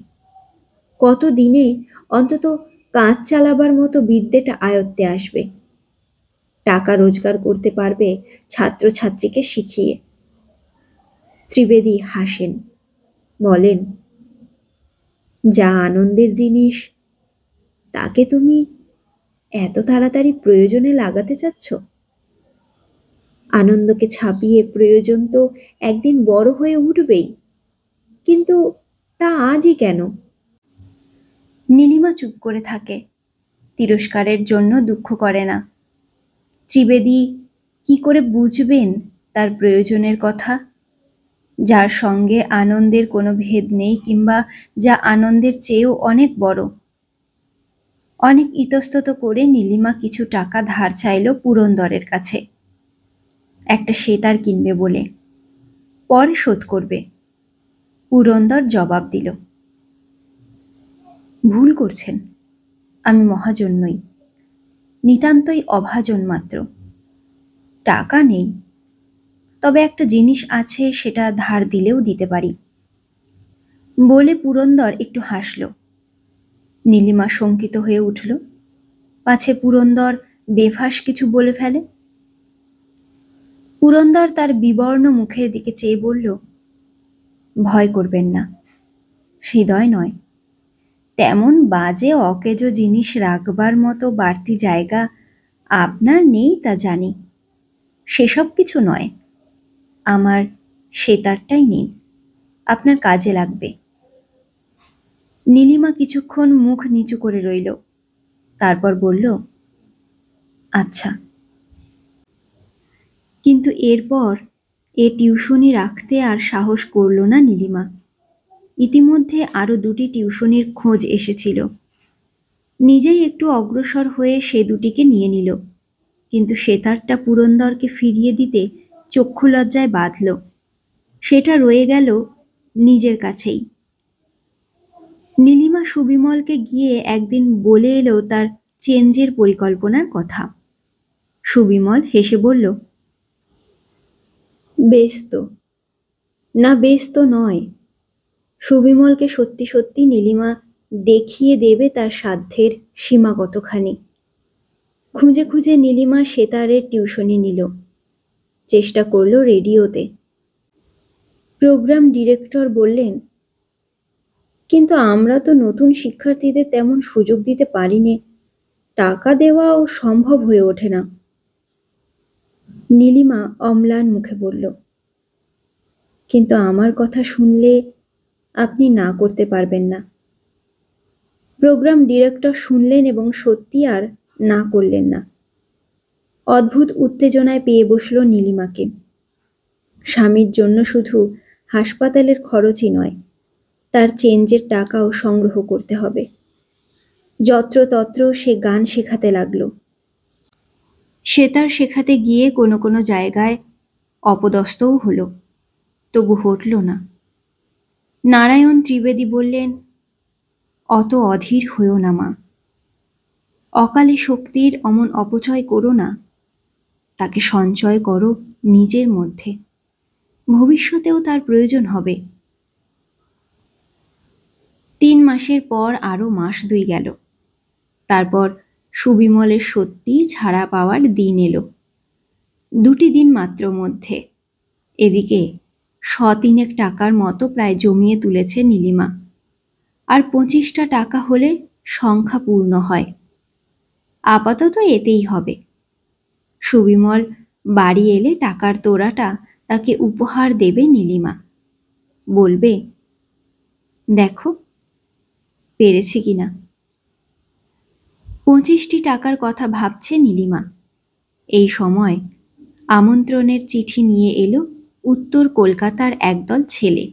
কতদিনে অন্তত কাজ চালাবার মতো বিদ্যেটা আয়ত্তে আসবে, টাকা রোজগার করতে পারবে ছাত্রছাত্রীকে শিখিয়ে? ত্রিবেদী হাসেন, বলেন, যা আনন্দের জিনিস তাকে তুমি এত তাড়াতাড়ি প্রয়োজনে লাগাতে চাচ্ছ? আনন্দকে ছাপিয়ে প্রয়োজন তো একদিন বড় হয়ে উঠবেই, কিন্তু তা আজই কেন? নীলিমা চুপ করে থাকে, তিরস্কারের জন্য দুঃখ করে না। ত্রিবেদী কি করে বুঝবেন তার প্রয়োজনের কথা, যার সঙ্গে আনন্দের কোনো ভেদ নেই, কিংবা যা আনন্দের চেয়েও অনেক বড়? অনেক ইতস্তত করে নীলিমা কিছু টাকা ধার চাইল পুরন্দরের কাছে, একটা সেতার কিনবে বলে, পরে শোধ করবে। পুরন্দর জবাব দিল, ভুল করছেন, আমি মহাজন নই, নিতান্তই অভাজন মাত্র। টাকা নেই, তবে একটা জিনিস আছে, সেটা ধার দিলেও দিতে পারি। বলে পুরন্দর একটু হাসল। নীলিমা শঙ্কিত হয়ে উঠল, পাছে পুরন্দর বেফাঁস কিছু বলে ফেলে। পুরন্দর তার বিবর্ণ মুখের দিকে চেয়ে বলল, ভয় করবেন না, হৃদয় নয়, তেমন বাজে অকেজো জিনিস রাখবার মতো বাড়তি জায়গা আপনার নেই তা জানি, সেসব কিছু নয়। আমার সেতারটাই নিন, আপনার কাজে লাগবে। নীলিমা কিছুক্ষণ মুখ নিচু করে রইল, তারপর বলল, আচ্ছা। কিন্তু এরপর এ টিউশনি রাখতে আর সাহস করল না নীলিমা। ইতিমধ্যে আরো 2টি টিউশনির খোঁজ এসেছিল। নিজেই একটু অগ্রসর হয়ে সে দুটিকে নিয়ে নিল, কিন্তু সেতারটা পুরন্দরকে ফিরিয়ে দিতে চক্ষু লজ্জায় বাঁধল। সেটা রয়ে গেল নিজের কাছেই। নীলিমা সুবিমলকে গিয়ে একদিন বলে এলো তার চেঞ্জের পরিকল্পনার কথা। সুবিমল হেসে বলল, বেশ তো। না, বেশ তো নয়। সুবিমলকে সত্যি সত্যি নীলিমা দেখিয়ে দেবে তার সাধ্যের সীমা কতখানি। খুঁজে খুঁজে নীলিমা সেতারের টিউশনি নিল, চেষ্টা করলো রেডিওতে। প্রোগ্রাম ডিরেক্টর বললেন, কিন্তু আমরা তো নতুন শিক্ষার্থীদের তেমন সুযোগ দিতে পারিনি, টাকা দেওয়াও সম্ভব হয়ে ওঠে না। নীলিমা অম্লান মুখে বলল, কিন্তু আমার কথা শুনলে আপনি না করতে পারবেন না। প্রোগ্রাম ডিরেক্টর শুনলেন এবং সত্যি আর না করলেন না। অদ্ভুত উত্তেজনায় পেয়ে বসল নীলিমাকে। স্বামীর জন্য শুধু হাসপাতালের খরচই নয়, তার চেঞ্জের টাকাও সংগ্রহ করতে হবে। যত্রতত্র সে গান শেখাতে লাগলো। সেতার শেখাতে গিয়ে কোনো কোনো জায়গায় অপদস্থও হলো, তবু হটল না। নারায়ণ ত্রিবেদী বললেন, অত অধীর হইও না মা, অকালে শক্তির অমন অপচয় করো না, তাকে সঞ্চয় করো নিজের মধ্যে, ভবিষ্যতেও তার প্রয়োজন হবে। 3 মাসের পর আরো মাস 2 গেল। তারপর সুবিমলের সত্যি ছাড়া পাওয়ার দিন এলো। 2টি দিন মাত্র মধ্যে। এদিকে 3 টাকার মতো প্রায় জমিয়ে তুলেছে নীলিমা। আর 25টা টাকা হলে সংখ্যা পূর্ণ হয়। আপাতত এতেই হবে। সুবিমল বাড়ি এলে টাকার তোড়াটা তাকে উপহার দেবে নীলিমা। বলবে, দেখো পেরেছি কিনা। 25টি টাকার কথা ভাবছে নীলিমা। এই সময় আমন্ত্রণের চিঠি নিয়ে এলো উত্তর কলকাতার একদল ছেলে।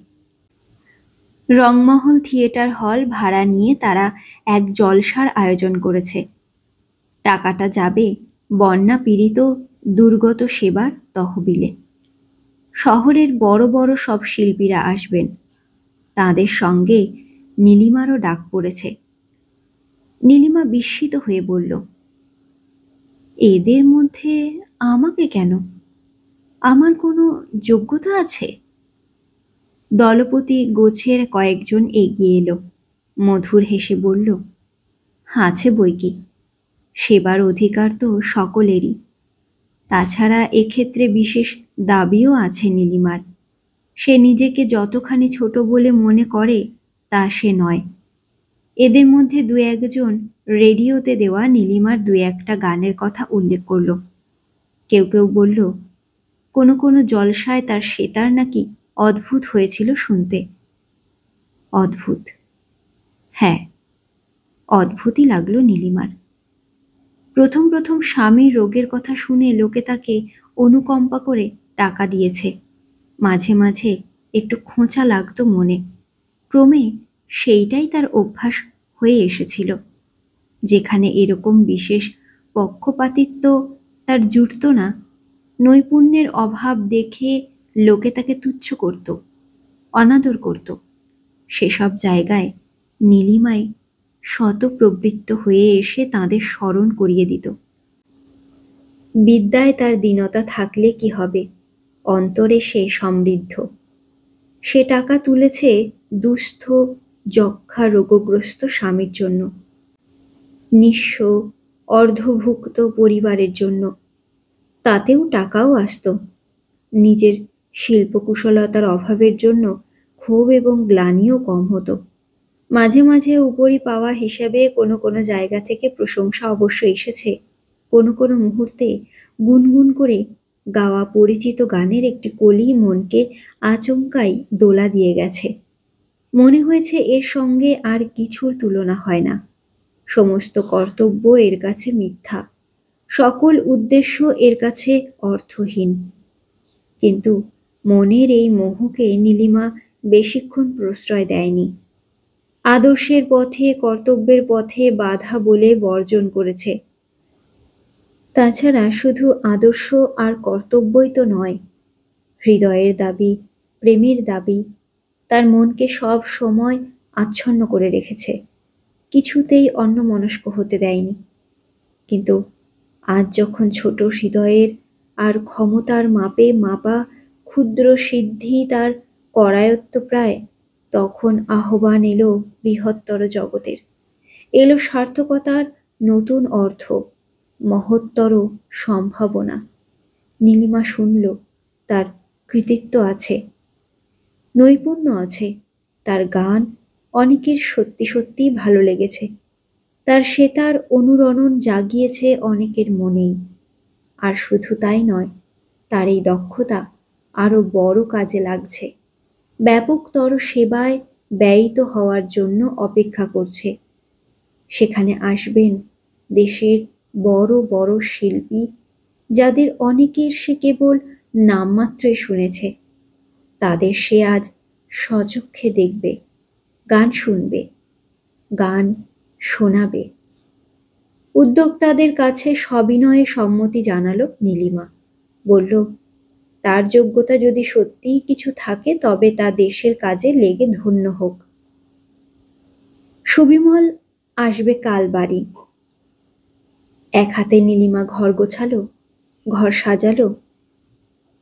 রংমহল থিয়েটার হল ভাড়া নিয়ে তারা এক জলসার আয়োজন করেছে। টাকাটা যাবে বন্যা পীড়িত দুর্গত সেবার তহবিলে। শহরের বড় বড় সব শিল্পীরা আসবেন, তাদের সঙ্গে নীলিমারও ডাক পড়েছে। নীলিমা বিস্মিত হয়ে বলল, এদের মধ্যে আমাকে কেন? আমার কোনো যোগ্যতা আছে? দলপতি গোছের কয়েকজন এগিয়ে এলো। মধুর হেসে বলল, আছে বৈকি, সেবার অধিকার তো সকলেরই। তাছাড়া এক্ষেত্রে বিশেষ দাবিও আছে নীলিমার। সে নিজেকে যতখানি ছোট বলে মনে করে তা সে নয়। এদের মধ্যে 2-1জন রেডিওতে দেওয়া নীলিমার 2-1টা গানের কথা উল্লেখ করল। কেউ কেউ বলল, কোনো কোনো জলসায় তার সেতার নাকি অদ্ভুত হয়েছিল শুনতে। অদ্ভুত, হ্যাঁ, অদ্ভুতই লাগলো নীলিমার। প্রথম প্রথম স্বামীর রোগের কথা শুনে লোকে তাকে অনুকম্পা করে টাকা দিয়েছে। মাঝে মাঝে একটু খোঁচা লাগতো মনে। ক্রমে সেইটাই তার অভ্যাস হয়ে এসেছিল। যেখানে এরকম বিশেষ পক্ষপাতিত্ব তার জুটত না, নৈপুণ্যের অভাব দেখে লোকে তাকে তুচ্ছ করত, অনাদর করত, সেসব জায়গায় নীলিমাই শতপ্রবৃত্ত হয়ে এসে তাদের স্মরণ করিয়ে দিত। বিদ্যায় তার দীনতা থাকলে কি হবে, অন্তরে সে সমৃদ্ধ। সে টাকা তুলেছে দুস্থ যক্ষা রোগগ্রস্ত স্বামীর জন্য, নিঃস্ব অর্ধভুক্ত পরিবারের জন্য। তাতেও টাকাও আসত। নিজের শিল্পকুশলতার অভাবের জন্য ক্ষোভ এবং গ্লানিও কম হতো। মাঝে মাঝে উপরি পাওয়া হিসেবে কোনো কোনো জায়গা থেকে প্রশংসা অবশ্য এসেছে। কোনো কোনো মুহূর্তে গুনগুন করে গাওয়া পরিচিত গানের একটি কলি মনকে আচমকাই দোলা দিয়ে গেছে। মনে হয়েছে এর সঙ্গে আর কিছুর তুলনা হয় না। সমস্ত কর্তব্য এর কাছে মিথ্যা, সকল উদ্দেশ্য এর কাছে অর্থহীন। কিন্তু মনের এই মোহকে নীলিমা বেশিক্ষণ প্রশ্রয় দেয়নি। আদর্শের পথে, কর্তব্যের পথে বাধা বলে বর্জন করেছে। তাছাড়া শুধু আদর্শ আর কর্তব্যই তো নয়, হৃদয়ের দাবি, প্রেমের দাবি তার মনকে সব সময় আচ্ছন্ন করে রেখেছে, কিছুতেই অন্যমনস্ক হতে দেয়নি। কিন্তু আজ যখন ছোট হৃদয়ের আর ক্ষমতার মাপে মাপা ক্ষুদ্র সিদ্ধি তার করায়ত্ত প্রায়, তখন আহ্বান এলো বৃহত্তর জগতের, এলো সার্থকতার নতুন অর্থ, মহত্তর সম্ভাবনা। নীলিমা শুনল, তার কৃতিত্ব আছে, নৈপুণ্য আছে, তার গান অনেকের সত্যি সত্যি ভালো লেগেছে, তার সেতার অনুরণন জাগিয়েছে অনেকের মনেই। আর শুধু তাই নয়, তার এই দক্ষতা আরো বড় কাজে লাগছে, ব্যাপকতর সেবায় ব্যয়িত হওয়ার জন্য অপেক্ষা করছে। সেখানে আসবেন দেশের বড় বড় শিল্পী, যাদের অনেকের সে কেবল নামমাত্রই শুনেছে। তাদের সে আজ স্বচক্ষে দেখবে, গান শুনবে, গান শোনাবে। উদ্যোক্তাদের কাছে সবিনয়ে সম্মতি জানালো নীলিমা। বলল, তার যোগ্যতা যদি সত্যিই কিছু থাকে তবে তা দেশের কাজে লেগে ধন্য হোক। সুবিমল আসবে কাল বাড়ি। এক হাতে নীলিমা ঘর গোছালো, ঘর সাজালো,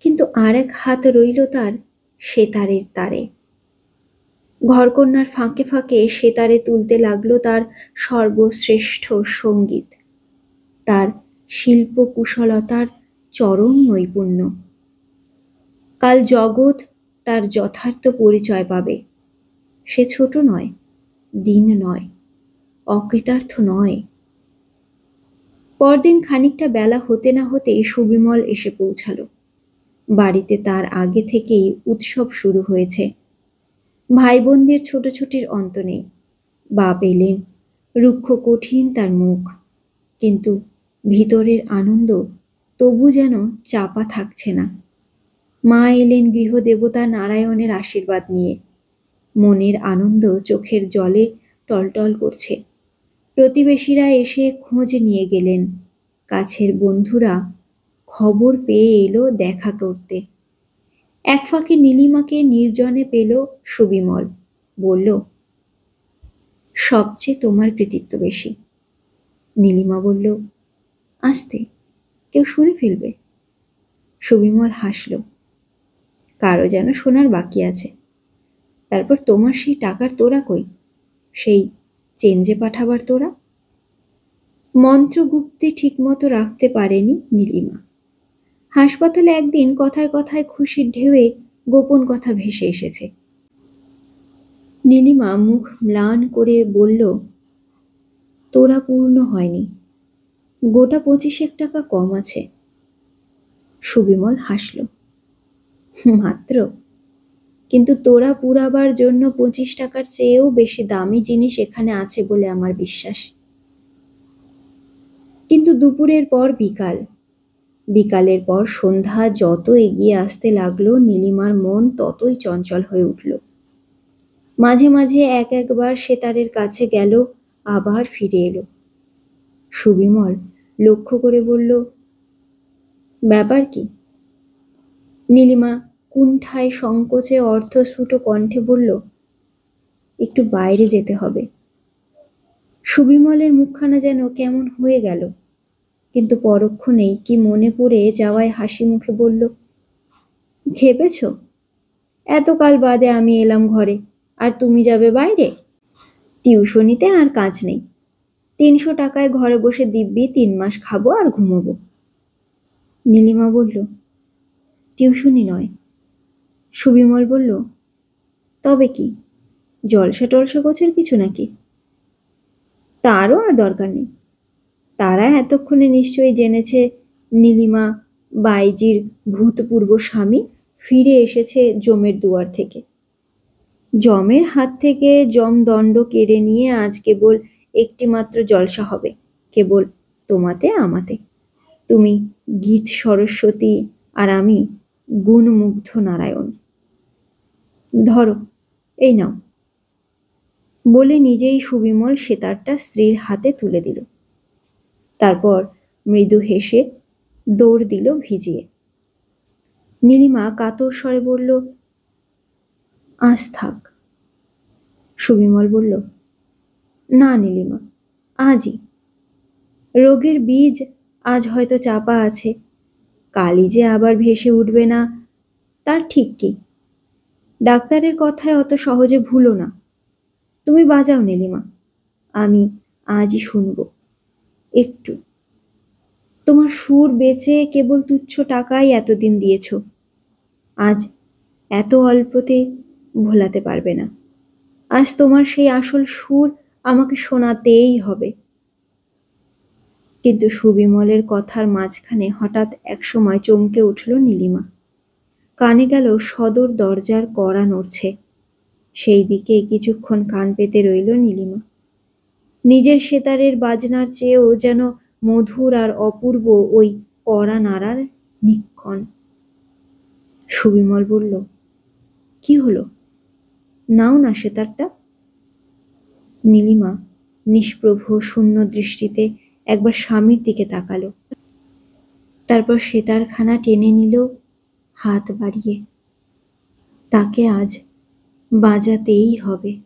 কিন্তু আর এক হাত রইল তার সেতারের তারে। ঘরকন্যার ফাঁকে ফাঁকে সেতারে তুলতে লাগলো তার সর্বশ্রেষ্ঠ সঙ্গীত, তার শিল্প কুশলতার চরম নৈপুণ্য। কাল জগৎ তার যথার্থ পরিচয় পাবে। সে ছোট নয়, দীন নয়, অকৃতার্থ নয়। পরদিন খানিকটা বেলা হতে না হতেই সুবিমল এসে পৌঁছালো। বাড়িতে তার আগে থেকেই উৎসব শুরু হয়েছে। ভাই বোনদের ছোটাছুটির অন্ত নেই। বাপ এলেন, রুক্ষ কঠিন তার মুখ, কিন্তু ভিতরের আনন্দ তবু যেন চাপা থাকছে না। মা এলেন গৃহদেবতা নারায়ণের আশীর্বাদ নিয়ে। মনের আনন্দ চোখের জলে টলটল করছে। প্রতিবেশীরা এসে খোঁজ নিয়ে গেলেন। কাছের বন্ধুরা খবর পেয়ে এলো দেখা করতে। এক ফাঁকে নীলিমাকে নির্জনে পেল সুবিমল। বলল, সবচেয়ে তোমার কৃতিত্ব বেশি। নীলিমা বলল, আস্তে, কেউ শুনে ফেলবে। সুবিমল হাসল। কারো যেন শোনার বাকি আছে। তারপর তোমার সেই টাকার তোড়া কই? সেই চেঞ্জে পাঠাবার তোড়া? মন্ত্রগুপ্তি ঠিকমতো রাখতে পারেনি নীলিমা। হাসপাতালে একদিন কথায় কথায় খুশির ঢেউয়ে গোপন কথা ভেসে এসেছে। নীলিমা মুখ ম্লান করে বলল, তোড়া পূর্ণ হয়নি, গোটা 25 টাকা কম আছে। সুবিমল হাসল। মাত্র? কিন্তু তোড়া পুরাবার জন্য 25 টাকার চেয়েও বেশি দামি জিনিস এখানে আছে বলে আমার বিশ্বাস। কিন্তু দুপুরের পর বিকাল, বিকালের পর সন্ধ্যা যত এগিয়ে আসতে লাগলো নীলিমার মন ততই চঞ্চল হয়ে উঠল। মাঝে মাঝে এক একবার সেতারের কাছে গেল, আবার ফিরে এলো। সুবিমল লক্ষ্য করে বলল, ব্যাপার কি? নীলিমা কুণ্ঠায় সংকোচে অর্ধস্ফুট কণ্ঠে বলল, একটু বাইরে যেতে হবে। সুবিমলের মুখখানা যেন কেমন হয়ে গেল, কিন্তু পরক্ষণেই কি মনে পড়ে যাওয়ায় হাসি মুখে বলল, খেপেছ? এতকাল বাদে আমি এলাম ঘরে, আর তুমি যাবে বাইরে? টিউশনিতে আর কাজ নেই। 300 টাকায় ঘরে বসে দিব্যি 3 মাস খাবো আর ঘুমোবো। নীলিমা বলল, টিউশনি নয়। সুবিমল বলল, তবে কি, জলসা টলসা গোছের কিছু নাকি? তারও আর দরকার নেই। তারা এতক্ষণে নিশ্চয়ই জেনেছে নীলিমা বাইজির ভূতপূর্ব স্বামী ফিরে এসেছে জমের দুয়ার থেকে। জমের হাত থেকে জম দণ্ড কেড়ে নিয়ে আজ কেবল একটি মাত্র জলসা হবে, কেবল তোমাতে আমাতে। তুমি গীত সরস্বতী আর আমি গুণমুগ্ধ নারায়ণ। ধরো, এই নাও। বলে নিজেই সুবিমল সেতারটা স্ত্রীর হাতে তুলে দিল। তারপর মৃদু হেসে দৌড় দিল ভিজিয়ে। নীলিমা কাতর স্বরে বলল, আজ থাক। সুবিমল বলল, না নীলিমা, আজই। রোগের বীজ আজ হয়তো চাপা আছে, কালই যে আবার ভেসে উঠবে না তার ঠিক কি। ডাক্তারের কথায় অত সহজে ভুলো না। তুমি বাজাও নীলিমা, আমি আজই শুনব। একটু। তোমার সুর বেচে কেবল তুচ্ছ টাকাই এতদিন দিয়েছ, আজ এত অল্পতে ভোলাতে পারবে না। আজ তোমার সেই আসল সুর আমাকে শোনাতেই হবে। কিন্তু সুবিমলের কথার মাঝখানে হঠাৎ একসময় চমকে উঠল নীলিমা। কানে গেল সদর দরজার কড়া নড়ছে। সেই দিকে কিছুক্ষণ কান পেতে রইল নীলিমা। নিজের সেতারের বাজনার চেয়েও যেন মধুর আর অপূর্ব ওই কড়া নাড়ার নিক্ষণ। সুবিমল বলল, কি হলো, নাও না সেতারটা। নীলিমা নিষ্প্রভ শূন্য দৃষ্টিতে একবার স্বামীর দিকে তাকালো, তারপর সেতারখানা টেনে নিল হাত বাড়িয়ে। তাকে আজ বাজাতেই হবে।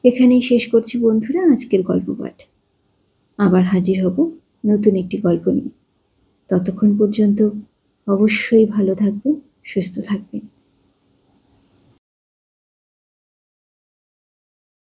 এখানেই শেষ করছি বন্ধুরা আজকের গল্প পাঠ। আবার হাজির হব নতুন একটি গল্প নিয়ে। ততক্ষণ পর্যন্ত অবশ্যই ভালো থাকবেন, সুস্থ থাকবেন।